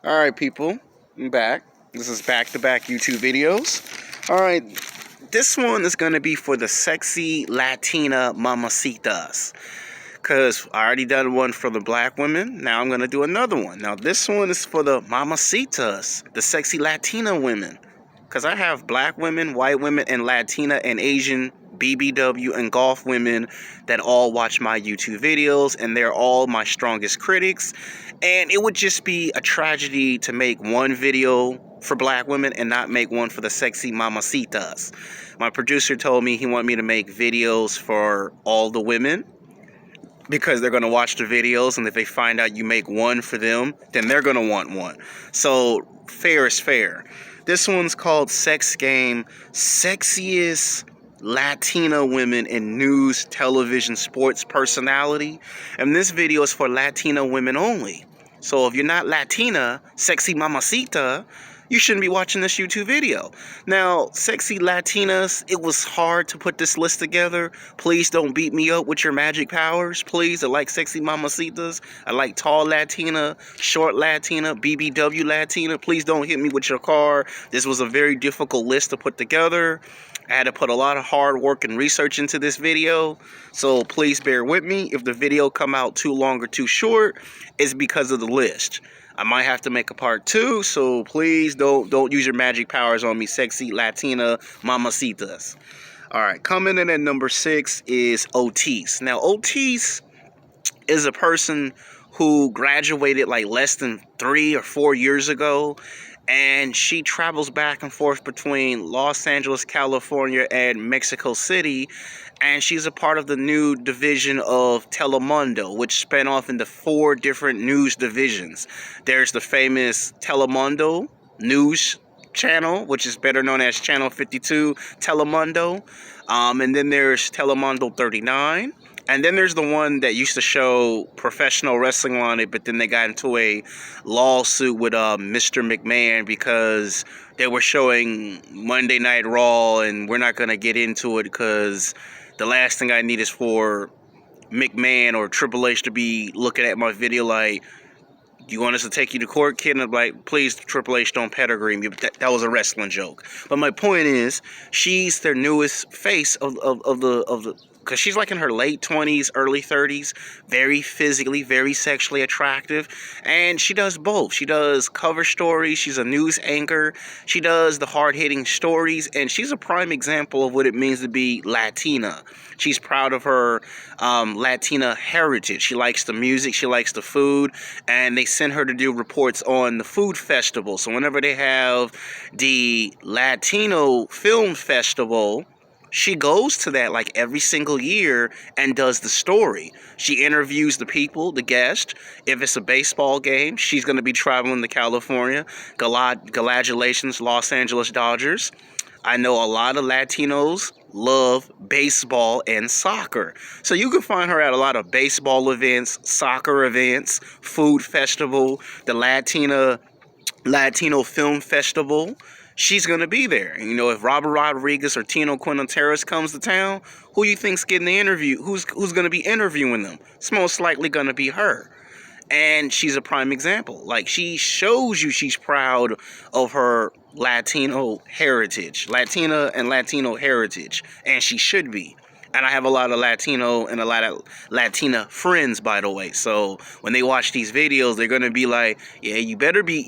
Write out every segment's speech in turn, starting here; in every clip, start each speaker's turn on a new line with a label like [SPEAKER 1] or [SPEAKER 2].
[SPEAKER 1] Alright, people, I'm back. This is back-to-back YouTube videos. Alright, this one is going to be for the sexy Latina mamacitas. Because I already done one for the black women. Now I'm going to do another one. Now this one is for the mamacitas, the sexy Latina women. Because I have black women, white women, and Latina and Asian BBW and golf women that all watch my YouTube videos, and they're all my strongest critics. And it would just be a tragedy to make one video for black women and not make one for the sexy mamacitas. My producer told me he wanted me to make videos for all the women because they're going to watch the videos, and if they find out you make one for them, then they're going to want one. So fair is fair. This one's called Sex Game Sexiest Latina Women in News, Television, Sports Personality. And this video is for Latina women only. So if you're not Latina, sexy mamacita, you shouldn't be watching this YouTube video. Now, sexy Latinas, it was hard to put this list together. Please don't beat me up with your magic powers. Please, I like sexy mamacitas. I like tall Latina, short Latina, BBW Latina. Please don't hit me with your car. This was a very difficult list to put together. I had to put a lot of hard work and research into this video. So please bear with me. If the video come out too long or too short, it's because of the list. I might have to make a part 2, so please don't use your magic powers on me, sexy Latina mamacitas. Alright, coming in at number 6 is Ortiz. Now, Ortiz is a person who graduated like less than 3 or 4 years ago, and she travels back and forth between Los Angeles, California, and Mexico City, and she's a part of the new division of Telemundo, which spun off into 4 different news divisions. There's the famous Telemundo News channel, which is better known as Channel 52 Telemundo, and then there's Telemundo 39. And then there's the one that used to show professional wrestling on it, but then they got into a lawsuit with Mr. McMahon because they were showing Monday Night Raw, and we're not going to get into it because the last thing I need is for McMahon or Triple H to be looking at my video like, you want us to take you to court, kid? And I'm like, please, Triple H, don't pedigree me. That was a wrestling joke. But my point is, she's their newest face of the because she's like in her late 20s, early 30s, very physically, very sexually attractive, and she does both. She does cover stories, she's a news anchor, she does the hard-hitting stories, and she's a prime example of what it means to be Latina. She's proud of her Latina heritage. She likes the music, she likes the food, and they send her to do reports on the food festival. So whenever they have the Latino Film Festival, she goes to that like every single year and does the story. She interviews the people, the guests. If it's a baseball game, she's going to be traveling to Congratulations, Los Angeles Dodgers. I know a lot of Latinos love baseball and soccer. So you can find her at a lot of baseball events, soccer events, food festival, the Latino Film Festival. She's going to be there. You know, if Robert Rodriguez or Tino Quinteros comes to town, who you think's getting the interview? Who's going to be interviewing them? It's most likely going to be her. And she's a prime example. Like, she shows you she's proud of her Latino heritage. Latina and Latino heritage. And she should be. And I have a lot of Latino and a lot of Latina friends, by the way. So when they watch these videos, they're gonna be like, "Yeah, you better be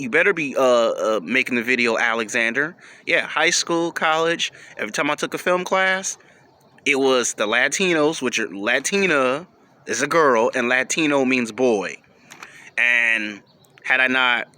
[SPEAKER 1] making the video, Alexander." Yeah, high school, college. Every time I took a film class, it was the Latinos, which are Latina is a girl, and Latino means boy. And had I not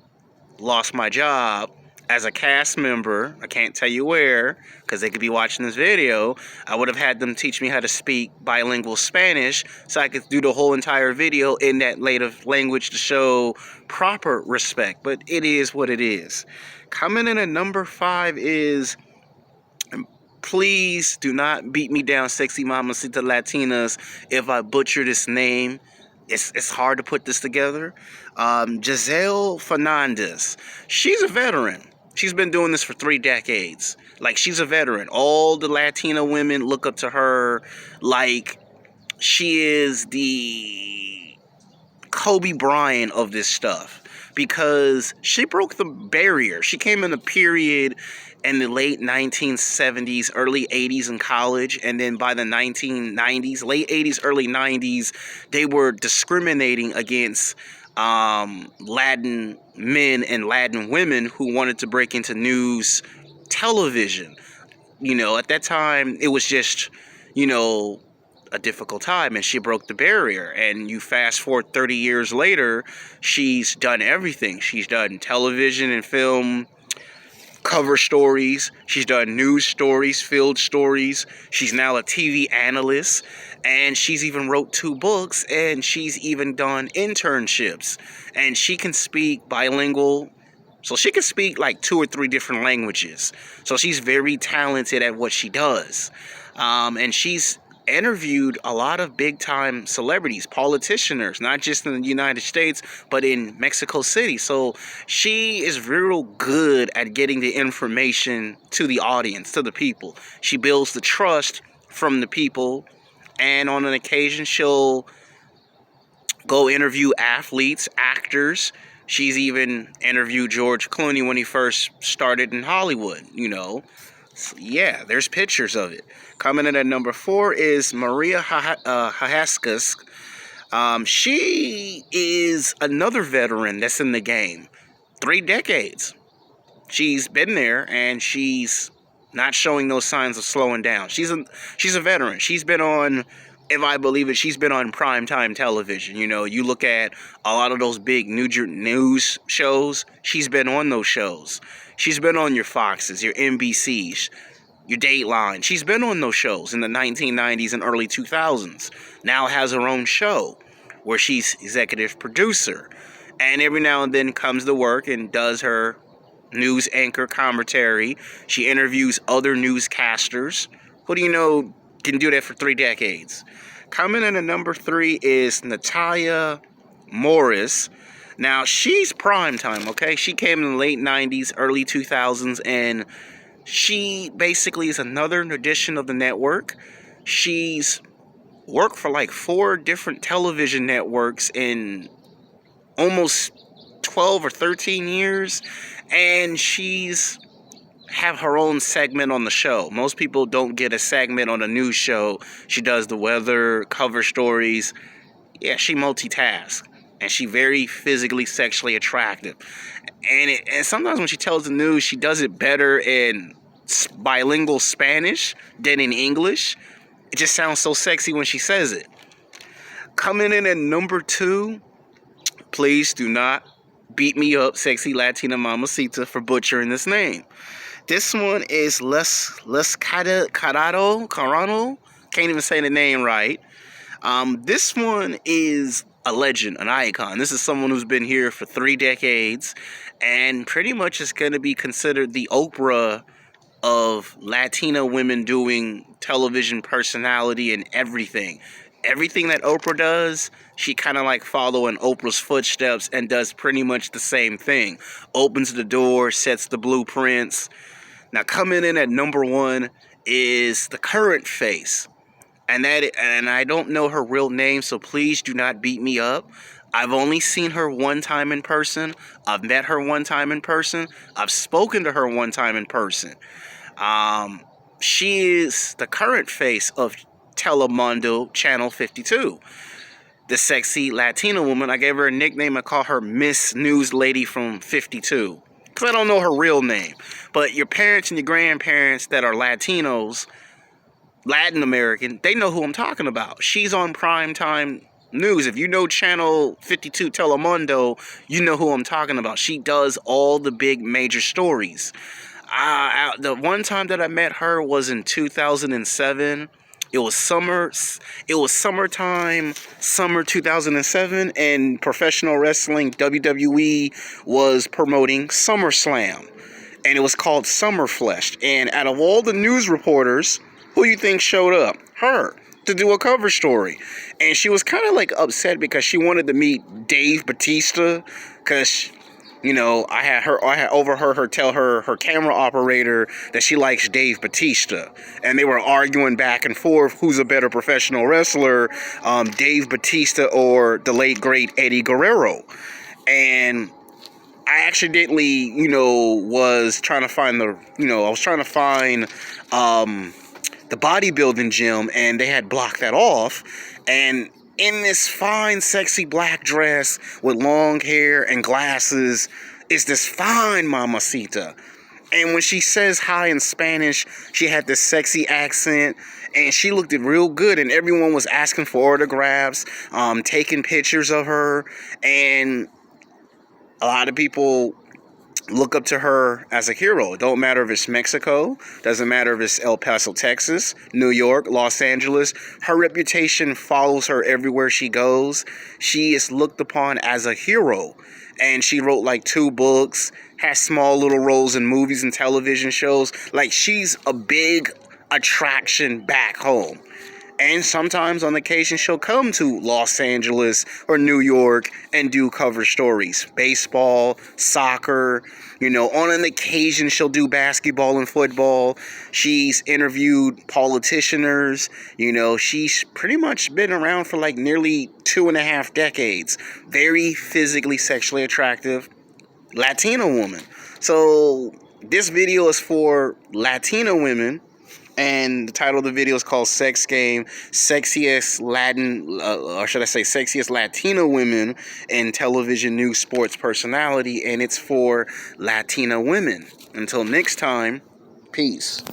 [SPEAKER 1] lost my job as a cast member, I can't tell you where, because they could be watching this video, I would have had them teach me how to speak bilingual Spanish so I could do the whole entire video in that native language to show proper respect. But it is what it is. Coming in at number 5 is, please do not beat me down, sexy mamacita Latinas, if I butcher this name. It's hard to put this together. Giseile Fernandez. She's a veteran. She's been doing this for 3 decades. Like, she's a veteran. All the Latina women look up to her like she is the Kobe Bryant of this stuff. because she broke the barrier. She came in a period in the late 1970s, early 80s in college, and then by the 1990s, late 80s, early 90s, they were discriminating against Latin men and Latin women who wanted to break into news television. At that time, it was just, a difficult time, and she broke the barrier. And you fast forward 30 years later, she's done everything. She's done television and film cover stories. She's done news stories, field stories. She's now a TV analyst, and she's even wrote 2 books, and she's even done internships. And she can speak bilingual, so she can speak like 2 or 3 different languages. So she's very talented at what she does. And she's interviewed a lot of big-time celebrities, politicians, not just in the United States, but in Mexico City. So she is real good at getting the information to the audience, to the people. She builds the trust from the people, and on an occasion, she'll go interview athletes, actors. She's even interviewed George Clooney when he first started in Hollywood, So, yeah, there's pictures of it. Coming in at number 4 is Maria Hinojosa. She is another veteran that's in the game. 3 decades. She's been there, and she's not showing no signs of slowing down. She's a veteran. She's been on, if I believe it, she's been on primetime television. You look at a lot of those big news shows. She's been on those shows. She's been on your Foxes, your NBCs, your Dateline. She's been on those shows in the 1990s and early 2000s. Now has her own show where she's executive producer. And every now and then comes to work and does her news anchor commentary. She interviews other newscasters. Who do you know can do that for 3 decades? Coming in at number 3 is Natalie Morales. Now, she's prime time, okay? She came in the late 90s, early 2000s, and she basically is another edition of the network. She's worked for like 4 different television networks in almost 12 or 13 years, and she's have her own segment on the show. Most people don't get a segment on a news show. She does the weather, cover stories. Yeah, she multitasks. And she very physically, sexually attractive. And sometimes when she tells the news, she does it better in bilingual Spanish than in English. It just sounds so sexy when she says it. Coming in at number 2, please do not beat me up, Sexy Latina Mamacita, for butchering this name. This one is Carano. Can't even say the name right. This one is a legend, an icon. This is someone who's been here for 3 decades and pretty much is going to be considered the Oprah of Latina women doing television personality and everything. Everything that Oprah does, she kind of like follow in Oprah's footsteps and does pretty much the same thing. Opens the door, sets the blueprints. Now, coming in at number 1 is the current face. And I don't know her real name, so please do not beat me up. I've only seen her one time in person. I've met her one time in person. I've spoken to her one time in person. She is the current face of Telemundo Channel 52. The sexy Latina woman. I gave her a nickname. I call her Miss News Lady from 52. Because I don't know her real name. But your parents and your grandparents that are Latinos, Latin American, they know who I'm talking about. She's on primetime news. If you know Channel 52 Telemundo, you know who I'm talking about. She does all the big major stories. The one time that I met her was in 2007. It was summertime, summer 2007, and professional wrestling, WWE, was promoting SummerSlam. And it was called Summerflesh. And out of all the news reporters, who you think showed up? Her, to do a cover story. And she was kind of like upset because she wanted to meet Dave Bautista, because I had overheard her tell her camera operator that she likes Dave Bautista, and they were arguing back and forth who's a better professional wrestler, Dave Bautista or the late great Eddie Guerrero. And I accidentally, was trying to find I was trying to find the bodybuilding gym, and they had blocked that off. And in this fine, sexy black dress with long hair and glasses is this fine mamacita. And when she says hi in Spanish, she had this sexy accent, and she looked it real good, and everyone was asking for autographs, taking pictures of her, and a lot of people look up to her as a hero. It don't matter if it's Mexico, doesn't matter if it's El Paso, Texas, New York, Los Angeles. Her reputation follows her everywhere she goes. She is looked upon as a hero. And she wrote like 2 books, has small little roles in movies and television shows. Like, she's a big attraction back home. And sometimes on occasion she'll come to Los Angeles or New York and do cover stories. Baseball, soccer, on an occasion she'll do basketball and football. She's interviewed politicians. She's pretty much been around for like nearly 2.5 decades. Very physically, sexually attractive Latina woman. So this video is for Latina women. And the title of the video is called Sex Game, Sexiest Latina Women in Television News Sports Personality. And it's for Latina women. Until next time, peace.